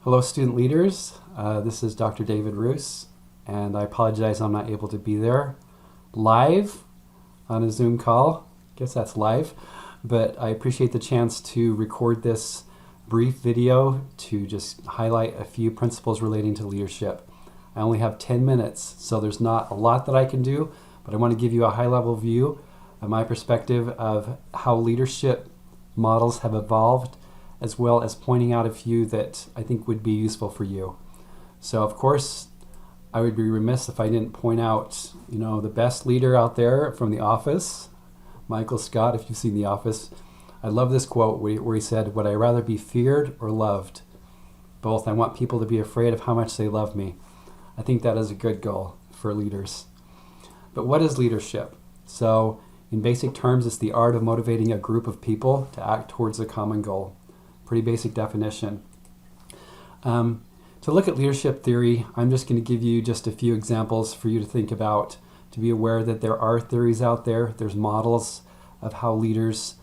Hello, student leaders. This is Dr. David Roos, and I apologize I'm not able to be there live on a Zoom call. I guess that's live, but I appreciate the chance to record this brief video to just highlight a few principles relating to leadership. I only have 10 minutes, so there's not a lot that I can do, but I want to give you a high-level view of my perspective of how leadership models have evolved, as well as pointing out a few that I think would be useful for you. So of course, I would be remiss if I didn't point out, the best leader out there from The Office, Michael Scott, if you've seen The Office. I love this quote where he said, "Would I rather be feared or loved? Both. I want people to be afraid of how much they love me." I think that is a good goal for leaders. But what is leadership? So in basic terms, it's the art of motivating a group of people to act towards a common goal. Pretty basic definition. To look at leadership theory, I'm just going to give you just a few examples for you to think about, to be aware that there are theories out there. There's models of how leaders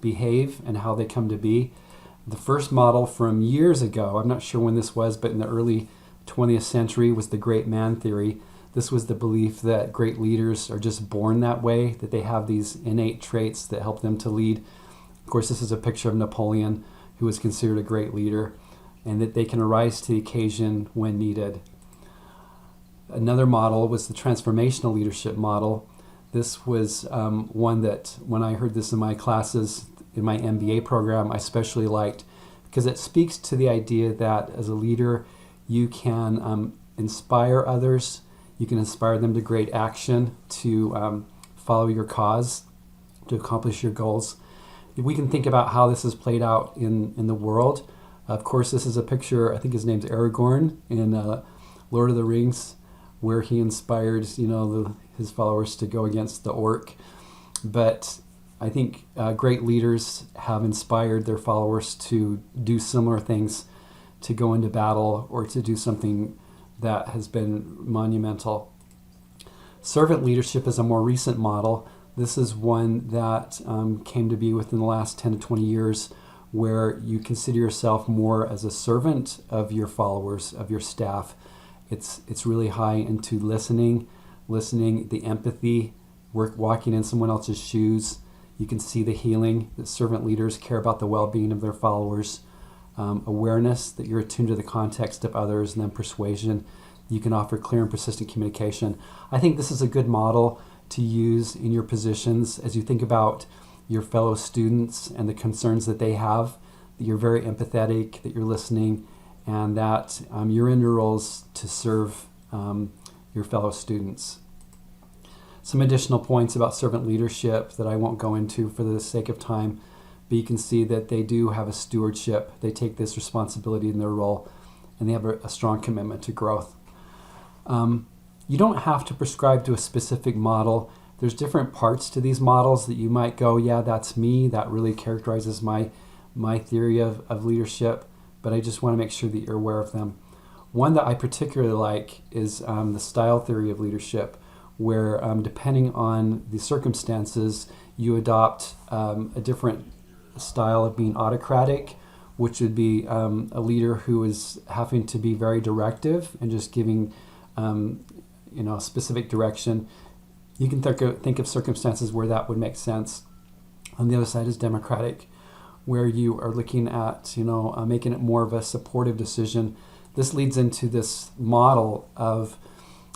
behave and how they come to be. The first model from years ago, I'm not sure when this was, but in the early 20th century, was the great man theory. This was the belief that great leaders are just born that way, that they have these innate traits that help them to lead. Of course, this is a picture of Napoleon, who was considered a great leader, and that they can arise to the occasion when needed. Another model was the transformational leadership model. This was one that, when I heard this in my classes, in my MBA program, I especially liked, because it speaks to the idea that as a leader, you can inspire others, you can inspire them to great action, to follow your cause, to accomplish your goals. We can think about how this is played out in the world. Of course, this is a picture, I think his name's Aragorn in Lord of the Rings, where he inspired, his followers to go against the orc. But I think great leaders have inspired their followers to do similar things, to go into battle or to do something that has been monumental. Servant leadership is a more recent model. This is one that came to be within the last 10 to 20 years, where you consider yourself more as a servant of your followers, of your staff. It's really high into listening, the empathy, walking in someone else's shoes. You can see the healing, that servant leaders care about the well-being of their followers. Awareness, that you're attuned to the context of others, and then persuasion. You can offer clear and persistent communication. I think this is a good model to use in your positions as you think about your fellow students and the concerns that they have, that you're very empathetic, that you're listening, and that you're in your roles to serve your fellow students. Some additional points about servant leadership that I won't go into for the sake of time, but you can see that they do have a stewardship. They take this responsibility in their role, and they have a strong commitment to growth. You don't have to prescribe to a specific model. There's different parts to these models that you might go, yeah, that's me. That really characterizes my theory of leadership, but I just want to make sure that you're aware of them. One that I particularly like is the style theory of leadership, where depending on the circumstances, you adopt a different style of being autocratic, which would be a leader who is having to be very directive and just giving specific direction. You can think of circumstances where that would make sense. On the other side is democratic, where you are looking at making it more of a supportive decision. This leads into this model of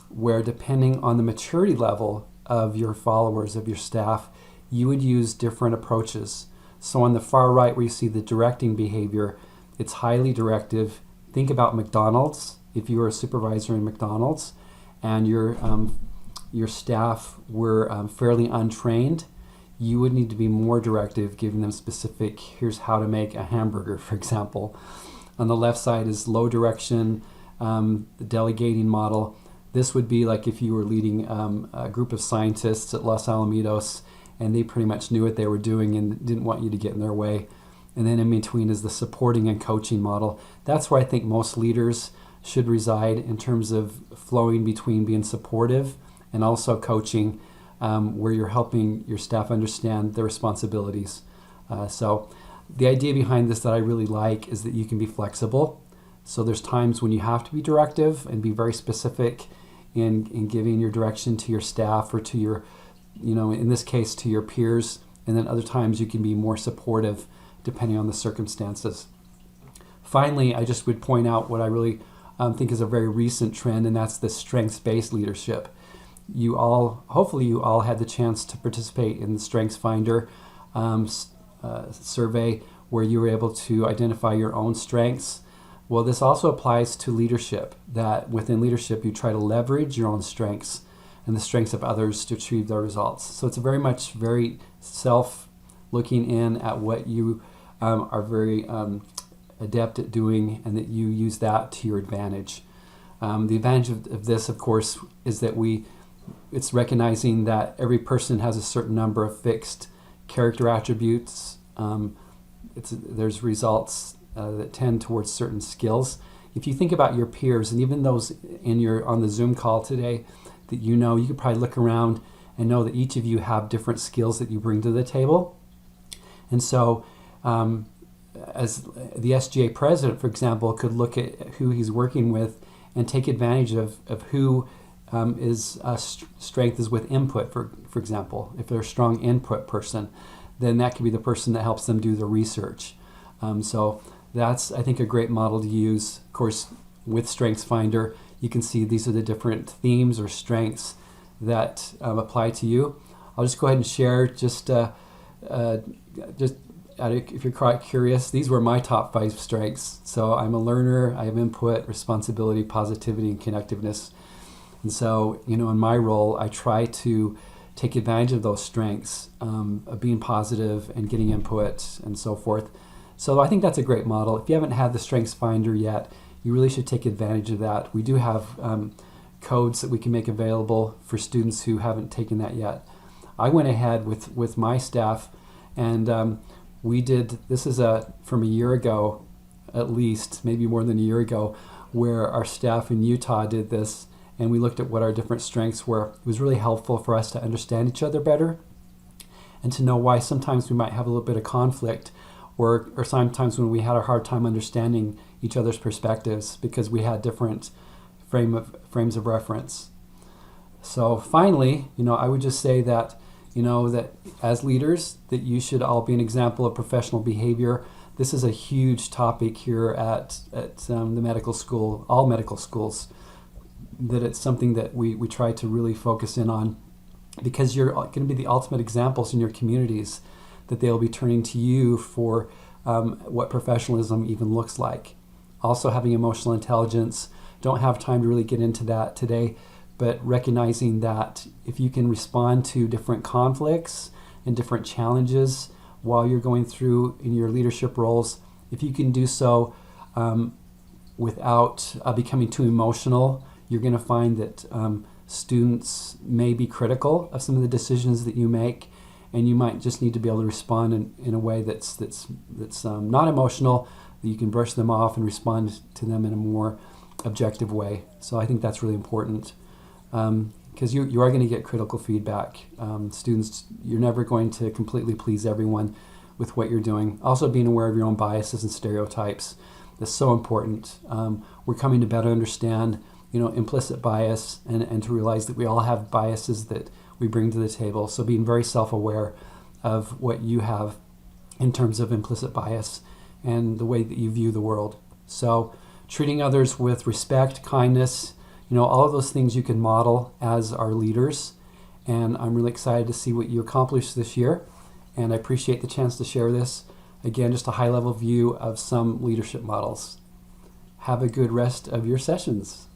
where, depending on the maturity level of your followers, of your staff, you would use different approaches. So on the far right, where you see the directing behavior, it's highly directive. Think about McDonald's. If you were a supervisor in McDonald's and your staff were fairly untrained, you would need to be more directive, giving them specific, here's how to make a hamburger, for example. On the left side is low direction, the delegating model. This would be like if you were leading a group of scientists at Los Alamitos, and they pretty much knew what they were doing and didn't want you to get in their way. And then in between is the supporting and coaching model. That's where I think most leaders should reside, in terms of flowing between being supportive and also coaching, where you're helping your staff understand their responsibilities. So the idea behind this that I really like is that you can be flexible. So there's times when you have to be directive and be very specific in giving your direction to your staff or to your, in this case, to your peers. And then other times you can be more supportive depending on the circumstances. Finally, I just would point out what I really think is a very recent trend, and that's the strengths-based leadership. Hopefully you all had the chance to participate in the StrengthsFinder survey where you were able to identify your own strengths. Well, this also applies to leadership, that within leadership you try to leverage your own strengths and the strengths of others to achieve their results. So it's very self-looking in at what you are very adept at doing, and that you use that to your advantage. The advantage of this, of course, is that it's recognizing that every person has a certain number of fixed character attributes. There's results that tend towards certain skills. If you think about your peers, and even those on the Zoom call today that you could probably look around and know that each of you have different skills that you bring to the table. And so as the SGA president, for example, could look at who he's working with and take advantage of who his strength is with input, for example. If they're a strong input person, then that could be the person that helps them do the research. So that's, I think, a great model to use. Of course, with StrengthsFinder, you can see these are the different themes or strengths that apply to you. I'll just go ahead and share if you're quite curious, these were my top 5 strengths. So I'm a learner, I have input, responsibility, positivity, and connectiveness. And so, in my role, I try to take advantage of those strengths of being positive and getting input and so forth. So I think that's a great model. If you haven't had the StrengthsFinder yet, you really should take advantage of that. We do have codes that we can make available for students who haven't taken that yet. I went ahead with my staff, and we did, this is from a year ago, at least, maybe more than a year ago, where our staff in Utah did this, and we looked at what our different strengths were. It was really helpful for us to understand each other better and to know why sometimes we might have a little bit of conflict, or sometimes when we had a hard time understanding each other's perspectives because we had different frames of reference. So finally, I would just say that that as leaders, that you should all be an example of professional behavior. This is a huge topic here at the medical school, all medical schools, that it's something that we try to really focus in on, because you're going to be the ultimate examples in your communities, that they'll be turning to you for what professionalism even looks like. Also having emotional intelligence, don't have time to really get into that today, but recognizing that if you can respond to different conflicts and different challenges while you're going through in your leadership roles, if you can do so without becoming too emotional, you're going to find that students may be critical of some of the decisions that you make, and you might just need to be able to respond in a way that's not emotional, that you can brush them off and respond to them in a more objective way. So I think that's really important. Because you are going to get critical feedback. Students, you're never going to completely please everyone with what you're doing. Also being aware of your own biases and stereotypes. That's so important. We're coming to better understand, implicit bias and to realize that we all have biases that we bring to the table. So being very self-aware of what you have in terms of implicit bias and the way that you view the world. So treating others with respect, kindness, all of those things you can model as our leaders. And I'm really excited to see what you accomplish this year. And I appreciate the chance to share this. Again, just a high-level view of some leadership models. Have a good rest of your sessions.